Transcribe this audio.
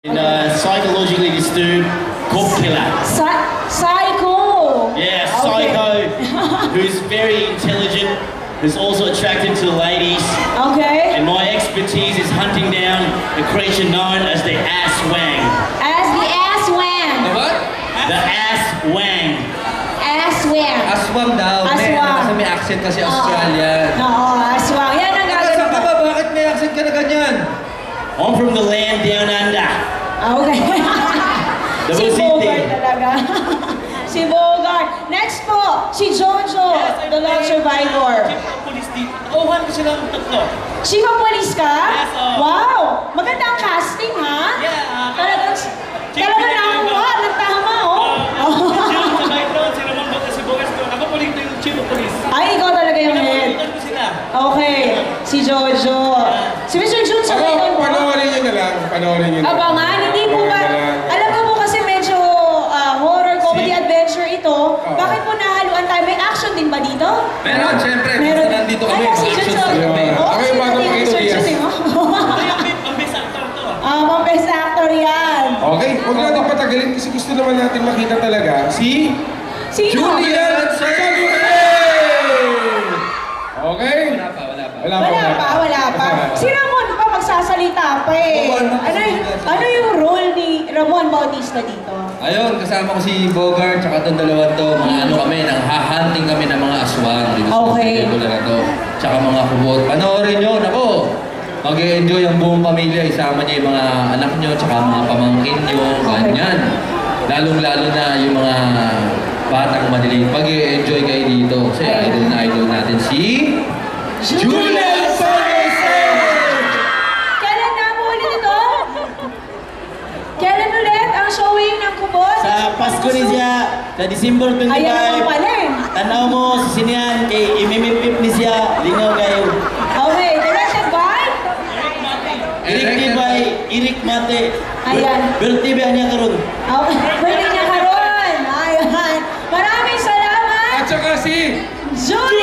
Psychologically disturbed cop killer. Psycho! Yeah, psycho, who's very intelligent, who's also attracted to the ladies. Okay. And my expertise is hunting down the creature known as the ass wang. As the ass wang. The what? The ass wang. Ass wang. Aswang daw. Aswang. Kasi may accent kasi Australian. Oo, aswang. Yan ang Saan gagawin ka ko. ba? Bakit may accent ka na ganyan? I'm from the land down under. Okay. Si Bogart talaga. Si Bogart. Next po, si Jojo, the lone survivor. Chief of police dito. Tauhan ko silang tatlo. Chief of police ka? Yes, oh. Wow! Maganda ang casting, ha? Yeah. Talagang nakakuha. Nagtama, oh. Sa background, si Ramon Baca, si Bogas ko. Ako po rin yung chief of police. Ay, ikaw talaga yung head. Pinapulitan ko sila. Okay. Si Jojo. Si Mr. Jun, sa ngayon mo. Panoorin nyo na lang. Panoorin nyo na lang. Abangan, hindi po ba? Alam ko po kasi medyo horror, comedy, adventure ito. Bakit po nahaluan tayo? May action din ba dito? Meron, siyempre. Meron. Basta nandito kami. Ay, si Jun, Action sorry. star kami. Oo, Ako yung bago kasi kayo, Mr. Diaz. Jun, eh, mo. Ang best actor to. Mga best actor yan. Okay, huwag natin patagalin kasi gusto naman natin makita talaga si Sino? Julian Salude! Okay? Wala pa. Si Ramon pa magsasalita pa eh. Ano yung role ni Ramon Bautista dito? Ayun, kasama ko si Bogart, tsaka itong dalawa to, mga ano kami, nang-hunting kami ng mga aswang. Dito Okay. sa pelikula na to. Tsaka mga kubot. Panoorin nyo, nako! Mag-e-enjoy ang buong pamilya, isama niyo yung mga anak nyo, tsaka mga pamangkin nyo, ganyan. Lalong-lalo na yung mga batang madilim. Mag-e-enjoy kayo dito. Kasi idol na idol natin si Julian Salude! Kailan na po ulit ito? Kailan ulit ang showing ng Kubot? Sa Pasko ni siya, sa December 25. Ayan naman pala eh. Tanaw mo sa sinihan kay imimipip ni siya. Lingaw kayo. Okay, directed by? Directed by Eric Mate. Ayan. Bertibe niya karon. Okay, pwede niya karon. Ayan. Maraming salamat. At saka si Julian!